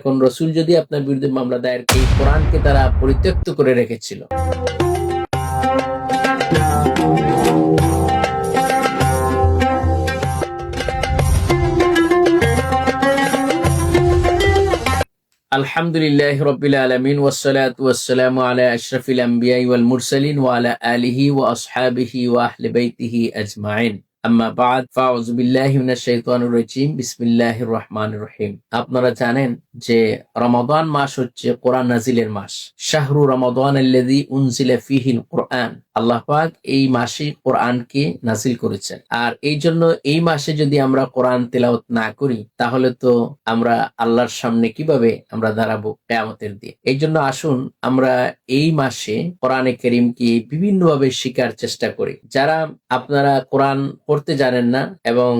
এখন রসুল যদি আপনার বিরুদ্ধে মামলা দায়ের, এই কোরআনকে তারা পরিত্যক্ত করে রেখেছিল। আলহামদুলিল্লাহি রাব্বিল আলামিন ওয়াসসালাতু ওয়াসসালামু আলা আশরাফিল আমবিয়াই ওয়াল মুরসালিন ওয়া আলা আলিহি ওয়া আসহাবিহি ওয়া আহলি বাইতিহি আজমাইন। আম্মা বা'দ, ফাউযু বিল্লাহি মিনাশ শাইতানির রাজিম। বিসমিল্লাহির রহমানির রহিম। আপনারা জানেন যে রমাদান মাস হচ্ছে কোরআন নাজিলের মাস। শাহরু রমাদান আল্লাযী উনজিলা ফীহিল কোরআন। আল্লাহ পাক এই মাসে কোরআনকে নাজিল করেছেন। আর এই জন্য এই মাসে যদি আমরা কোরআন তেলাওয়াত না করি, তাহলে তো আমরা আল্লাহর সামনে কিভাবে আমরা দাঁড়াবো কিয়ামতের দিন। এই জন্য আসুন আমরা এই মাসে কোরআনে কারীমকে বিভিন্নভাবে শেখার চেষ্টা করি। যারা আপনারা কোরআন পড়তে জানেন না এবং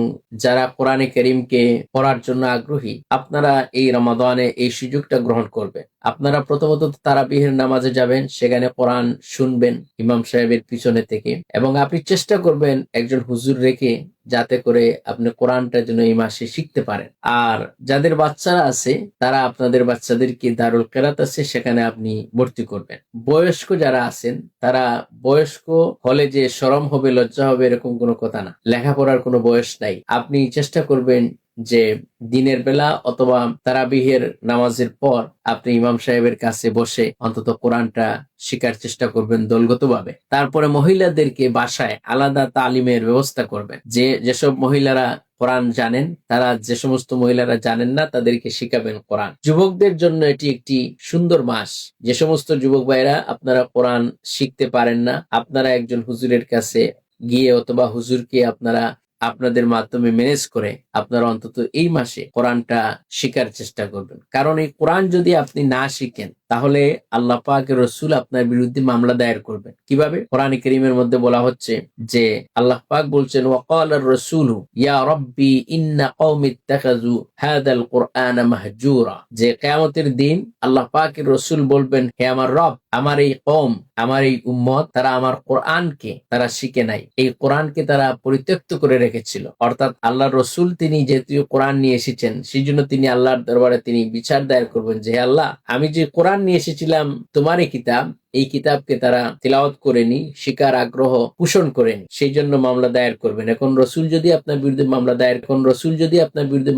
যারা কোরআনে কারীমকে পড়ার জন্য আগ্রহী, আপনারা এই রমাদানে এই সুযোগটা গ্রহণ করবেন। আপনারা প্রথমত তারাবিহের নামাজে যাবেন, সেখানে কোরআন শুনবেন ইমাম সাহেবের পিছনে থেকে, এবং আপনি চেষ্টা করবেন একজন হুজুর রেখে, যাতে করে আপনি কোরআনটা যেন এই মাসে শিখতে পারেন। আর যাদের বাচ্চারা আছে, তারা আপনাদের বাচ্চাদেরকে দারুল কেরাত আছে, সেখানে আপনি ভর্তি করবেন। বয়স্ক যারা আছেন, তারা বয়স্ক হলে যে শরম হবে, লজ্জা হবে, এরকম কোনো কথা না। লেখাপড়ার কোনো বয়স নাই। আপনি চেষ্টা করবেন যে দিনের বেলা অথবা তারাবিহের নামাজের পর আপনি ইমাম সাহেবের কাছে বসে অন্তত কোরআনটা শেখার চেষ্টা করবেন দলগতভাবে। তারপরে মহিলাদেরকে বাসায় আলাদা তালিমের ব্যবস্থা করবেন। যেসব মহিলারা কোরআন জানেন, তারা যে সমস্ত মহিলারা জানেন না, তাদেরকে শিখাবেন কোরআন। যুবকদের জন্য এটি একটি সুন্দর মাস। যে সমস্ত যুবক ভাইরা আপনারা কোরআন শিখতে পারেন না, আপনারা একজন হুজুরের কাছে গিয়ে অথবা হুজুরকে আপনারা আপনাদের মাধ্যমে ম্যানেজ করে আপনারা অন্তত এই মাসে কোরআনটা শেখার চেষ্টা করবেন। কারণ এই কোরআন যদি আপনি না শিখেন, তাহলে আল্লাহ পাকের রসুল আপনার বিরুদ্ধে মামলা দায়ের করবেন। কিভাবে? কোরআন কারীমের মধ্যে বলা হচ্ছে যে আল্লাহ পাক বলছেন, ওয়াকালার রাসূলু ইয়া রাব্বি ইন্না কওমি ইত্তাখাযু হাযাল কুরআনা মাহজুরা। যে কিয়ামতের দিন আল্লাহ পাকের রসুল বলবেন, হে আমার রব, আমার এই কওম, আমার এই উম্মত, তারা আমার কোরআনকে তারা শিখে নাই, এই কোরআনকে তারা পরিত্যক্ত করে রেখেছিল। অর্থাৎ আল্লাহর রসুল তিনি যেহেতু কোরআন নিয়ে এসেছেন, সেই জন্য তিনি আল্লাহর দরবারে তিনি বিচার দায়ের করবেন যে হে আল্লাহ, আমি যে কোরআন নিয়ে এসেছিলাম তোমারই কিতাব, এই কিতাবকে তারা তিলাওয়াত করেনি, শিকার আগ্রহ পোষণ করেনি, সেই জন্য মামলা দায়ের করবেন। এখন রসুল যদি আপনার বিরুদ্ধে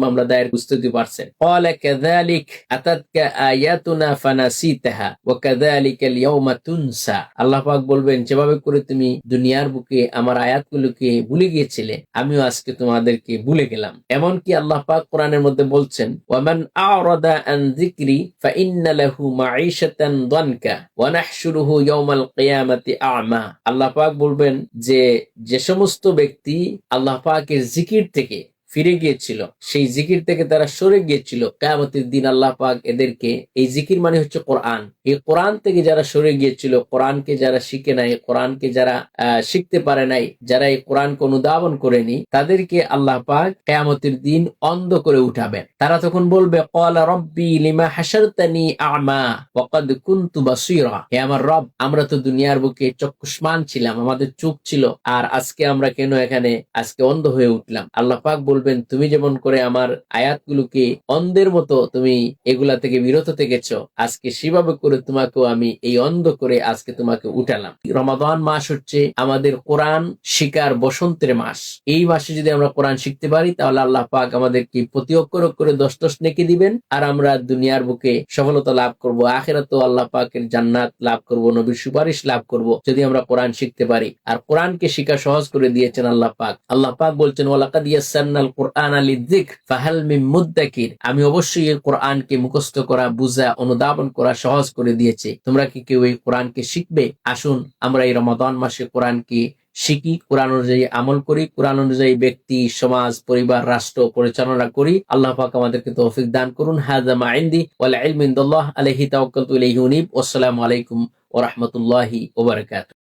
মামলা দায়ের বুঝতে পারছেন। ক্বালা কাযালিক আতাতকা আয়াতুনা ফানাসিতাহা ওয়া কাযালিকাল ইয়াওমা তুনসা। আল্লাহ পাক বলবেন, যেভাবে করে তুমি দুনিয়ার বুকে আমার আয়াতগুলোকে ভুলে গিয়েছিলে, আমিও আজকে তোমাদেরকে ভুলে গেলাম। এমনকি আল্লাহ পাক কোরআনের মধ্যে বলছেন, ওয়ামান আ'রাদা আন যিকরি ফাইন্না লাহু মাঈশাতান দানকা ওয়া নাহশুরুহু ইয়াওমাল কিয়ামাতি আ'মা। আল্লাহ পাক বলবেন যে সমস্ত ব্যক্তি আল্লাহ পাকের জিকির থেকে ফিরে গিয়েছিল, সেই জিকির থেকে তারা সরে গিয়েছিল, কিয়ামতের দিন আল্লাহ পাক এদেরকে, এই জিকির মানে হচ্ছে কোরআন, এই কোরআন থেকে যারা সরে গিয়েছিল, কোরআনকে যারা শিখে নাই, কোরআনকে যারা শিখতে পারে নাই, যারা এই কোরআনকে অনুধাবন করেনি, তাদেরকে আল্লাহ পাক কিয়ামতের দিন অন্ধ করে উঠাবেন। তারা তখন বলবে, ক্বালা রাব্বি লিমা হাশারতানি আ'মা ওয়া ক্বাদ কুনতু বাসীরা। হে আমার রব, আমরা তো দুনিয়ার বুকে চক্ষুষ্মান ছিলাম, আমাদের চোখ ছিল, আর আজকে আমরা কেন এখানে আজকে অন্ধ হয়ে উঠলাম? আল্লাহ পাক বলবেন, তুমি যেমন করে আমার আয়াতগুলোকে অন্ধের মতো তুমি এগুলা থেকে বিরত থেকেছো, আজকে সেভাবে করে তোমাকেও আমি এই অন্ধ করে আজকে তোমাকে উঠালাম। রমাদান মাস হচ্ছে আমাদের কোরআন শিকার বসন্তের মাস। এই মাসে যদি আমরা কোরআন শিখতে পারি, তাহলে আল্লাহ পাক আমাদেরকে প্রতি অক্ষর করে 10 নেকি দিবেন, আর আমরা দুনিয়ার বুকে সফলতা লাভ করব, আখিরাতেও আল্লাহ পাকের জান্নাত লাভ করব, নবীর সুপারিশ লাভ করব, যদি আমরা কোরআন শিখতে পারি। আর কোরআনকে শিখা সহজ করে দিয়েছেন আল্লাহ পাক। আল্লাহ পাক বলছেন, ওয়ালাকাদ ইয়াসসারনাল কুরআনা লিযিকর ফাহাল মিন মুদ্দাকির। আমি অবশ্যই এই কোরআনকে মুখস্থ করা, বুঝা, অনুধাবন করা সহজ করে দিয়েছি। তোমরা কি কেউ এই কোরআনকে শিখবে? আসুন আমরা এই রমাদান মাসে কোরআনকে শিখি, কোরআন অনুযায়ী আমল করি, কোরআন অনুযায়ী ব্যক্তি, সমাজ, পরিবার, রাষ্ট্র পরিচালনা করি। আল্লাহ পাক আমাদেরকে তৌফিক দান করুন। হাযা মা ইনদি ওয়াল ইলমু ইনদাল্লাহ আলাইহি তাওয়াক্কালতু ইলাইহি উনীব। আসসালামু আলাইকুম ওয়া রাহমাতুল্লাহি ওয়া বারাকাতুহু।